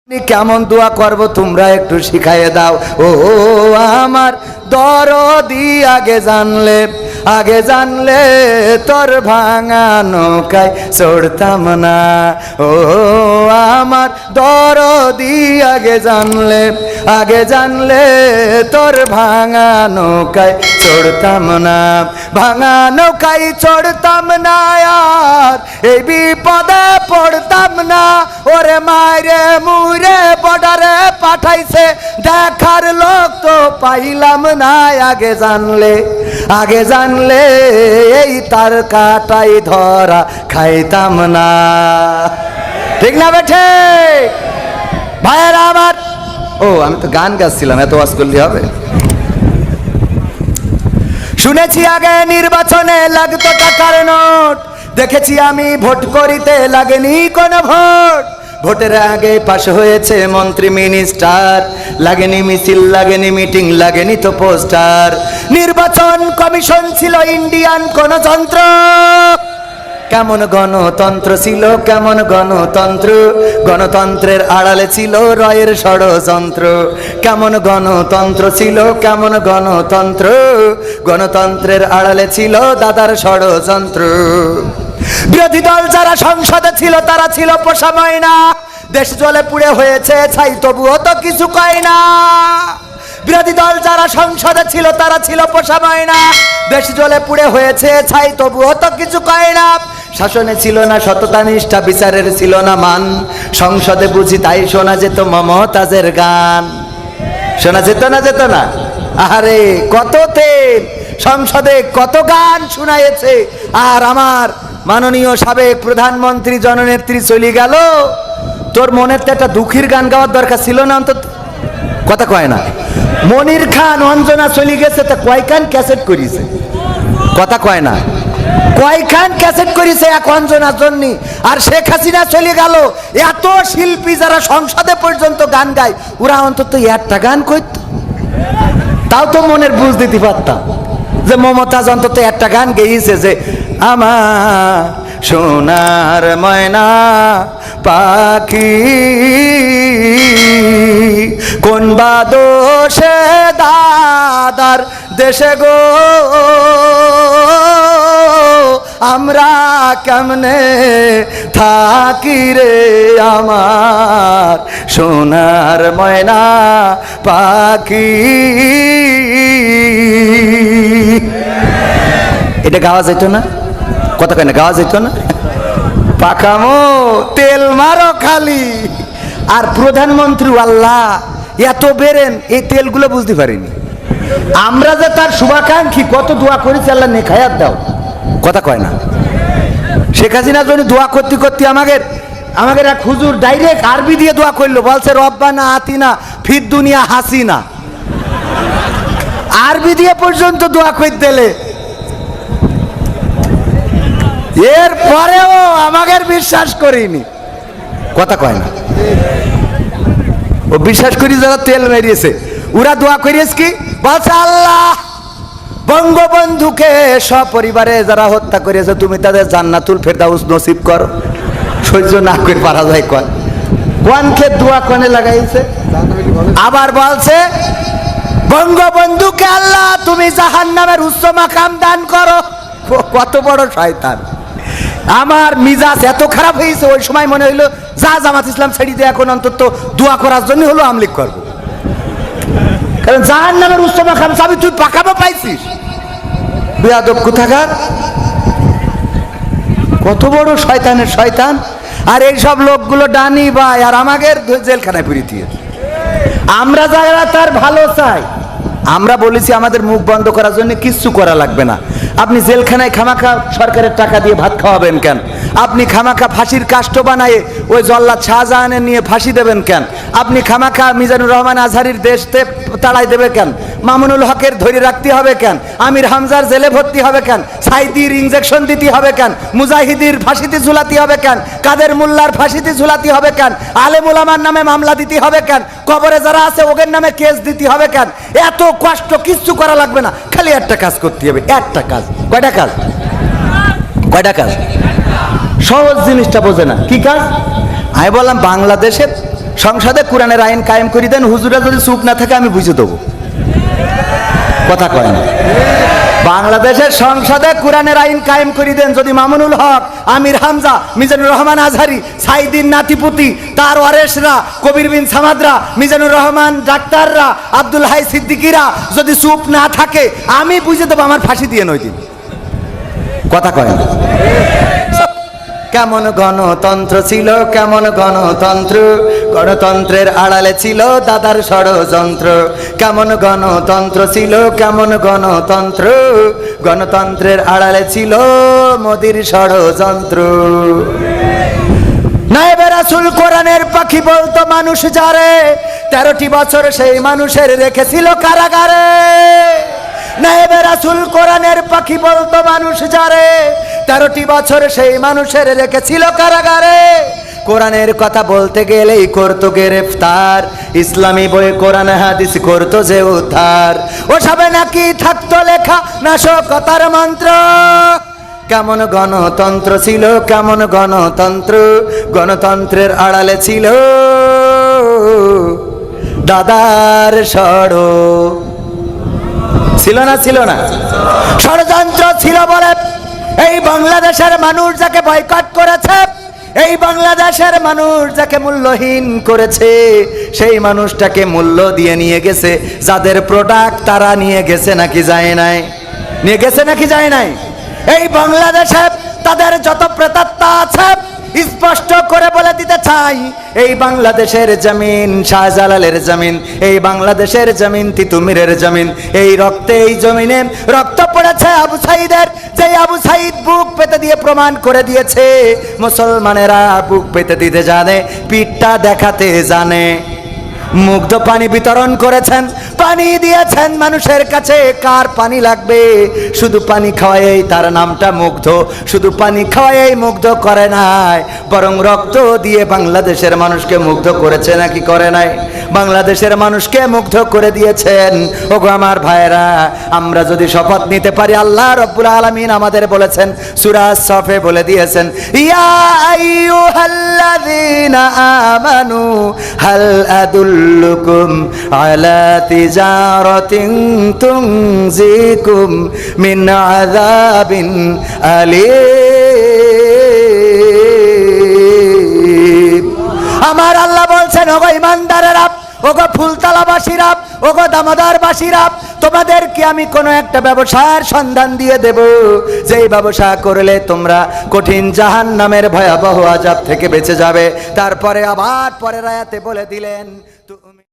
কেমন দোয়া করব তোমরা একটু শিখাইয়ে দাও। ও আমার দরদি আগে জানলে তোর ভাঙা নৌকায় চড়তাম না। ও আমার দরদি আগে জানলে তোর ভাঙা নৌকায় চড়তাম না। ভাঙা নৌকায় চড়তাম না আর এই বিপদে পড়তাম না। ওরে মায়েরে মুরে বর্ডারে পাঠাইছে দেখার লোক তো পাইলাম না। আগে জানলে এই তার কাটাই ধরা খাইতাম না। ঠিক না বেঠে ভাইয়েরা আমার? ও আমি তো গান গাচ্ছিলাম, এত ওয়াজ করলে হবে? শুনেছি আগে নির্বাচনে লাগতো টাকার নোট, দেখেছি আমি ভোট করিতে লাগেনি কোন ভোট। ভোটের আগে পাশ হয়েছে মন্ত্রী মিনিস্টার, লাগেনি মিছিল লাগেনি মিটিং লাগেনি তো পোস্টার। নির্বাচন কমিশন ছিল ইন্ডিয়ান কোন যন্ত্র। কেমন গণতন্ত্র ছিল কেমন গণতন্ত্র, গণতন্ত্রের আড়ালে ছিল রয়ের ষড়যন্ত্র। কেমন গণতন্ত্র ছিল কেমন গণতন্ত্র, গণতন্ত্রের আড়ালে ছিল দাদার ষড়যন্ত্র। বিরোধী দল যারা সংসদে ছিল তারা ছিল পোষা ময়না, দেশ জলে পুড়ে হয়েছে ছাই তবুও তো কিছু কয় না। বিরোধী দল যারা সংসদে ছিল তারা ছিল পোষা ময়না, দেশ জলে পুড়ে হয়েছে ছাই তবুও তো কিছু কয় না। শাসনে ছিল না সততা নিষ্ঠা, বিচারের ছিল না মান, সংসদে বুঝি তাই শোনা যেত মমতাজের গান। শোনা যেত না? আরে কত তেল সংসদে কত গান শুনাইছে। আর আমার মাননীয় সাবেক প্রধানমন্ত্রী জননেত্রী চলে গেল, তোর মনের তো একটা দুঃখের গান গাওয়ার দরকার ছিল না অন্তত? কথা কয় না? মনির খান অঞ্জনা চলে গেছে, তা কয়খান ক্যাসেট করিছে? কথা কয় না? কয়খান ক্যাসেট করিছে এক অঞ্জনার জন্য। আর শেখ হাসিনা চলে গেল, এত শিল্পী যারা সংসদে পর্যন্ত গান গায়, ওরা অন্তত একটা গান করত, তাও তো মনের বুঝ দিতে পারতাম যে মমতাজ অন্তত একটা গান গেয়েছে যে আমার সোনার ময়না পাখি কোন বা দোষে দাদার দেশে গো আমরা কেমনে থাকি রে আমার সোনার ময়না পাখি। এটা গাওয়া যেত না? কথা কয় না? গাওয়া যেত না? পাকামো তেল মারো খালি। আর প্রধানমন্ত্রী আল্লাহ এত বেরেন, এই তেলগুলো বুঝতে পারিনি আমরা যে তার শুভাকাঙ্ক্ষী। কত দোয়া করেছি আল্লাহ নেখায়াত দাও। কথা কয় না? শেখ হাসিনার জন্য দোয়া করতে করতে আমাদের এক হুজুর ডাইরেক্ট আরবি দিয়ে দোয়া করলো, বলছে রব্বানা আতিনা ফিদ দুনিয়া হাসিনা। আরবি দিয়ে পর্যন্ত দোয়া করে দিলে, এর পরেও আমাদের বিশ্বাস করিনি। কথা কয় না? ও বিশ্বাস করি যারা তেল মেরিয়েছে, ওরা দোয়া করিয়েছে কি? বলছে আল্লাহ বঙ্গবন্ধুকে সপরিবারে যারা হত্যা করেছে তুমি তাদের জান্নাতুল ফেরদাউস নসিব করো। সহ্য না করে পারা যায় কোনকে দোয়া কোনে লাগাইছে। আবার বলছে বঙ্গবন্ধুকে আল্লাহ তুমি জাহান্নামের উচ্চ মাকাম দান করো। কত বড় শয়তান! আমার মিজাজ এত খারাপ হয়েছে, ওই সময় মনে হইলো যা জামাত ইসলাম ছেড়ে দিয়ে এখন অন্তত দোয়া করার জন্য হলো আমলিক করবো। কারণ জাহান্নামের উচ্চ মাকাম চাবি তুই পাকাবো পাইছিস? বেয়াদব কোথাকার! কত বড় শয়তানের শয়তান! আর এইসব লোকগুলো ডানি ভাই, আর আমাদের জেলখানায় পুরি দিয়ে। আমরা যারা তার ভালো চাই, আমরা বলেছি আমাদের মুখ বন্ধ করার জন্য কিচ্ছু করা লাগবে না। আপনি জেলখানায় খামাখা সরকারের টাকা দিয়ে ভাত খাওয়াবেন কেন? আপনি খামাখা ফাঁসির কাষ্ট বানায় ওই জল্লাদ শাহজাহানের নিয়ে ফাঁসি দেবেন কেন? আপনি খামাখা মিজানুর রহমান আজহারির দেশতে তাড়াই দেবে কেন? মামুনুল হকের ধরে রাখতে হবে কেন? আমির হামজার জেলে ভর্তি হবে কেন? সাইদির ইনজেকশন দিতে হবে কেন? মুজাহিদির ফাঁসিতে ঝুলাতে হবে কেন? কাদের মোল্লার ফাঁসিতে ঝুলাতে হবে কেন? আলেম ওলামার নামে মামলা দিতে হবে কেন? কবরে যারা আছে ওদের নামে কেস দিতে হবে কেন? এত কষ্ট কিচ্ছু করা লাগবে না, খালি একটা কাজ করতে হবে। একটা কাজ। কয়টা কাজ? কয়টা কাজ? সহজ জিনিসটা বোঝে না। কি কাজ? আমি বললাম বাংলাদেশের সংসদে কোরআনের আইন কায়েম করে দেন, হুজুরা যদি চুপ না থাকে আমি বুঝে দেবো। কথা কয় না? বাংলাদেশের সংসদে কোরআনের আইন কায়েম করে দেন, যদি মামুনুল হক, আমির হামজা, মিজানুর রহমান আজহারি, সাইদিন নাতিপুতি, তার ওয়ারেসরা, কবির বিন সামাদরা, মিজানুর রহমান ডাক্তাররা, আব্দুল হাই সিদ্দিকিরা যদি চুপ না থাকে আমি বুঝে দেবো, আমার ফাঁসি দিয়ে নয় দিন। কথা কয় না? কেমন গণতন্ত্র ছিল, কেমন গণতন্ত্র, গণতন্ত্রের আড়ালে ছিল দাদার ষড়যন্ত্র। কেমন গণতন্ত্র ছিল, কেমন গণতন্ত্র, গণতন্ত্রের আড়ালে ছিল মোদির ষড়যন্ত্র। নায়েবে রাসূল কোরআনের পাখি বলতো মানুষ যারে, 13টি বছর সেই মানুষের রেখেছিল কারাগারে। নায়েবে রাসূল কোরআনের পাখি বলতো মানুষ যারে, 13টি বছর সেই মানুষের রেখেছিল কারাগারে। কোরআনের কথা বলতে গেলেই করতো গ্রেফতার, ইসলামী বই কোরআন হাদিস করতো যে উদ্ধার। ওসবে নাকি থাকতো লেখা নাশকতার মন্ত্র। কেমন গণতন্ত্র ছিল, কেমন গণতন্ত্র, গণতন্ত্রের আড়ালে ছিল দাদার ছিল না, ছিল না? ষড়যন্ত্র ছিল বলে এই বাংলাদেশের মানুষ যাকে বয়কট করেছে, এই বাংলাদেশের মানুষ যাকে মূল্যহীন করেছে, সেই মানুষটাকে মূল্য দিয়ে নিয়ে গেছে যাদের প্রোডাক্ট, তারা নিয়ে গেছে নাকি যায় নাই? নিয়ে গেছে নাকি যায় নাই? এই বাংলাদেশে তাদের যত প্রেতাত্মা আছে স্পষ্ট করে বলে দিতে চাই, এই বাংলাদেশের জমিন শাহজালালের জমিন, এই বাংলাদেশের জমিন তিতুমিরের জমিন, এই রক্তে, এই জমিনে রক্ত পড়েছে আবু সাইদের, যে আবু সাইদ বুক পেতে দিয়ে প্রমাণ করে দিয়েছে মুসলমানেরা বুক পেতে দিতে জানে, পিঠটা দেখাতে জানে। মুগ্ধ পানি বিতরণ করেছেন, পানি দিয়েছেন মানুষের কাছে। কার পানি লাগবে? শুধু পানি খাওয়াই তার নামটা মুগ্ধ, শুধু পানি খাওয়াই মুগ্ধ করে নাই, বরং রক্ত দিয়ে বাংলাদেশের মানুষকে মুগ্ধ করেছে নাকি করে নাই? বাংলাদেশের মানুষকে মুগ্ধ করে দিয়েছেন। ওগো আমার ভাইরা, আমরা যদি শপথ নিতে পারি, আল্লাহ রাব্বুল আলামিন আমাদের বলেছেন, সূরা সফে বলে দিয়েছেন, ইয়া আইয়ুহাল্লাযীনা আমানু হাল আদুল্লুকুম আলা তিজারাতিন তুনজিকুম মিন আযাবিন আলীম। আমার আল্লাহ বলছেন, ওগো ইমানদারেরা, ওগো ফুলতলাবাসীরা, ওগো দামোদরবাসীরা, তোমাদেরকে আমি কোনো একটা ব্যবসার সন্ধান দিয়ে দেব, যেই ব্যবসা করলে তোমরা কঠিন জাহান্নামের ভয়াবহ আযাব থেকে বেঁচে যাবে। তারপরে আবার পরের আয়াতে বলে দিলেন,